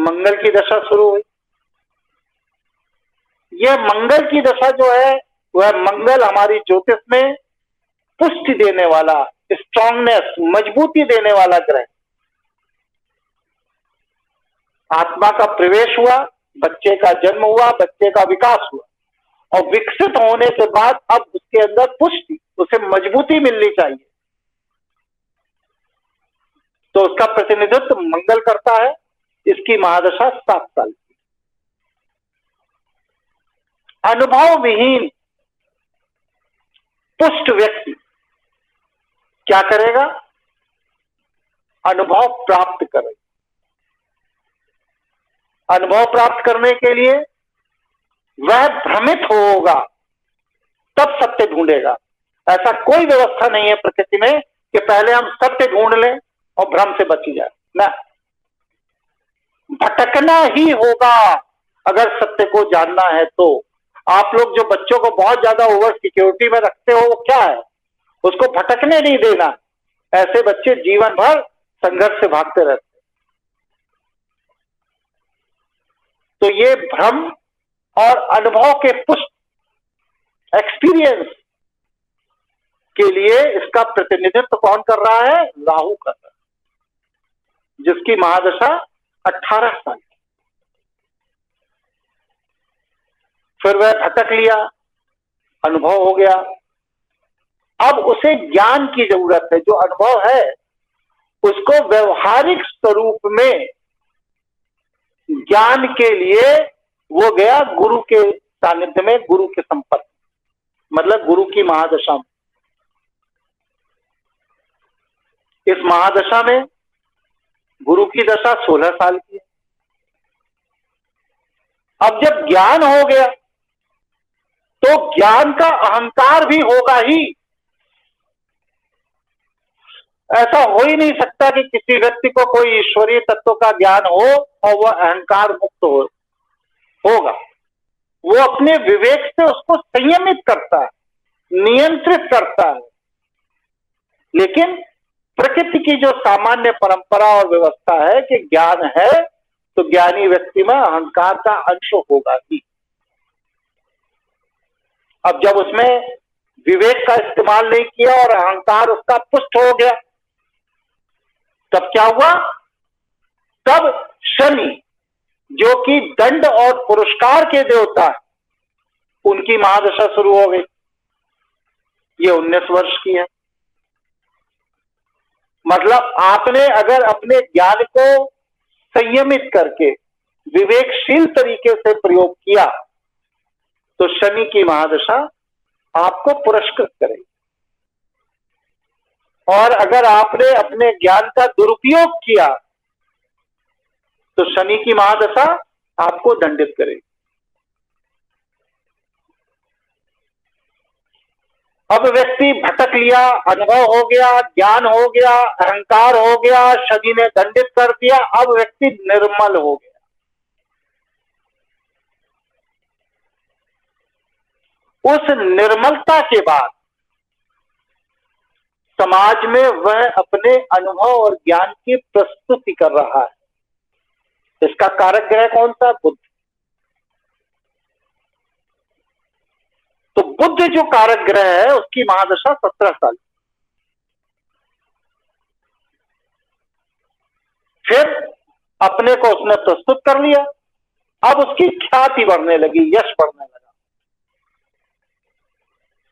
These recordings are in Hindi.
मंगल की दशा शुरू हुई। यह मंगल की दशा जो है वह मंगल हमारी ज्योतिष में पुष्टि देने वाला, स्ट्रांगनेस, मजबूती देने वाला ग्रह। आत्मा का प्रवेश हुआ, बच्चे का जन्म हुआ, बच्चे का विकास हुआ, और विकसित होने के बाद अब उसके अंदर पुष्टि, उसे मजबूती मिलनी चाहिए। तो उसका प्रतिनिधित्व मंगल करता है। इसकी महादशा 7 साल की। अनुभव विहीन पुष्ट व्यक्ति क्या करेगा? अनुभव प्राप्त करेगा। अनुभव प्राप्त करने के लिए वह भ्रमित होगा, तब सत्य ढूंढेगा। ऐसा कोई व्यवस्था नहीं है प्रकृति में कि पहले हम सत्य ढूंढ लें और भ्रम से बची जाए। ना, भटकना ही होगा अगर सत्य को जानना है तो। आप लोग जो बच्चों को बहुत ज्यादा ओवर सिक्योरिटी में रखते हो, वो क्या है? उसको भटकने नहीं देना। ऐसे बच्चे जीवन भर संघर्ष से भागते रहते। तो ये भ्रम और अनुभव के पुष्ट एक्सपीरियंस के लिए इसका प्रतिनिधित्व कौन कर रहा है? राहु कर रहा है, जिसकी महादशा 18 साल की। फिर वह भटक लिया, अनुभव हो गया। अब उसे ज्ञान की जरूरत है। जो अनुभव है उसको व्यवहारिक स्वरूप में ज्ञान के लिए वो गया गुरु के सानिध्य में, गुरु के संपर्क, मतलब गुरु की महादशा में। इस महादशा में गुरु की दशा 16 साल की है। अब जब ज्ञान हो गया तो ज्ञान का अहंकार भी होगा ही। ऐसा हो ही नहीं सकता कि किसी व्यक्ति को कोई ईश्वरीय तत्व का ज्ञान हो और वह अहंकार मुक्त होगा। वो अपने विवेक से उसको संयमित करता है, नियंत्रित करता है। लेकिन प्रकृति की जो सामान्य परंपरा और व्यवस्था है कि ज्ञान है तो ज्ञानी व्यक्ति में अहंकार का अंश होगा ही। अब जब उसमें विवेक का इस्तेमाल नहीं किया और अहंकार उसका पुष्ट हो गया, तब क्या हुआ? तब शनि, जो कि दंड और पुरस्कार के देवता है, उनकी महादशा शुरू हो गई। ये 19 वर्ष की है। मतलब आपने अगर अपने ज्ञान को संयमित करके विवेकशील तरीके से प्रयोग किया तो शनि की महादशा आपको पुरस्कृत करेगी। और अगर आपने अपने ज्ञान का दुरुपयोग किया तो शनि की महादशा आपको दंडित करेगी। अब व्यक्ति भटक लिया, अनुभव हो गया, ज्ञान हो गया, अहंकार हो गया, शनि ने दंडित कर दिया। अब व्यक्ति निर्मल हो गया। उस निर्मलता के बाद समाज में वह अपने अनुभव और ज्ञान की प्रस्तुति कर रहा है। इसका कारक ग्रह कौन सा? बुध। तो बुध जो कारक ग्रह है उसकी महादशा 17 साल। फिर अपने को उसने प्रस्तुत कर लिया। अब उसकी ख्याति बढ़ने लगी, यश बढ़ने लगा।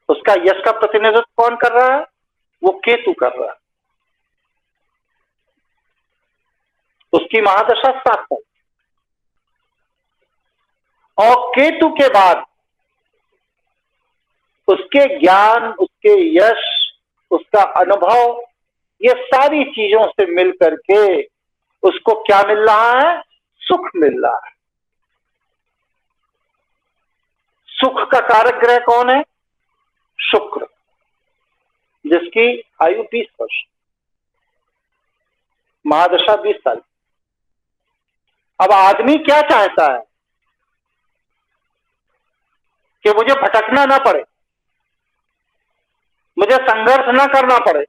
उसका यश का प्रतिनिधित्व कौन कर रहा है? वो केतु कर रहा है। उसकी महादशा 7 साल। और केतु के बाद उसके ज्ञान, उसके यश, उसका अनुभव, ये सारी चीजों से मिल करके उसको क्या मिल रहा है? सुख मिल रहा है। सुख का कारक ग्रह कौन है? शुक्र, जिसकी आयु 20 वर्ष, महादशा 20 साल। अब आदमी क्या चाहता है कि मुझे भटकना ना पड़े, मुझे संघर्ष ना करना पड़े,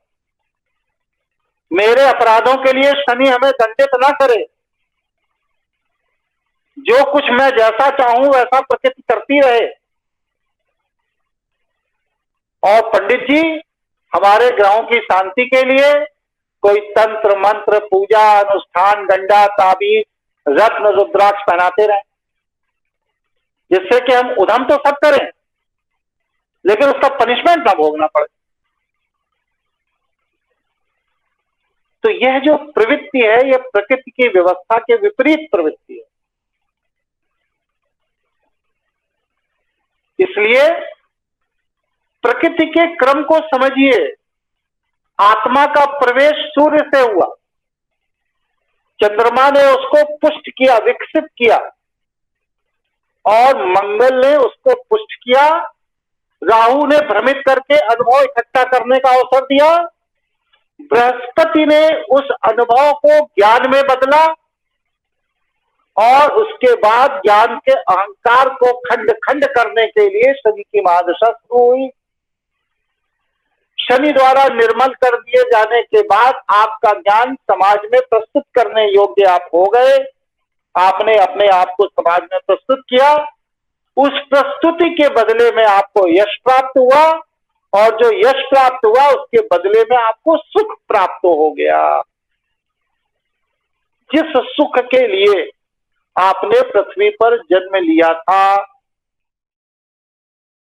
मेरे अपराधों के लिए शनि हमें दंडित ना करे। जो कुछ मैं जैसा चाहूं वैसा प्रकृति करती रहे। और पंडित जी हमारे ग्रहों की शांति के लिए कोई तंत्र मंत्र पूजा अनुष्ठान गंडा ताबीज रत्न रुद्राक्ष पहनाते रहे, जिससे कि हम उधम तो सब करें लेकिन उसका पनिशमेंट ना भोगना पड़े। तो यह जो प्रवृत्ति है यह प्रकृति की व्यवस्था के विपरीत प्रवृत्ति है। इसलिए प्रकृति के क्रम को समझिए। आत्मा का प्रवेश सूर्य से हुआ, चंद्रमा ने उसको पुष्ट किया विकसित किया और मंगल ने उसको पुष्ट किया, राहु ने भ्रमित करके अनुभव इकट्ठा करने का अवसर दिया, बृहस्पति ने उस अनुभव को ज्ञान में बदला और उसके बाद ज्ञान के अहंकार को खंड खंड करने के लिए शनि की महादशा शुरू हुई। शनि द्वारा निर्मल कर दिए जाने के बाद आपका ज्ञान समाज में प्रस्तुत करने योग्य आप हो गए। आपने अपने आप को समाज में प्रस्तुत किया, उस प्रस्तुति के बदले में आपको यश प्राप्त हुआ और जो यश प्राप्त हुआ उसके बदले में आपको सुख प्राप्त हो गया। जिस सुख के लिए आपने पृथ्वी पर जन्म लिया था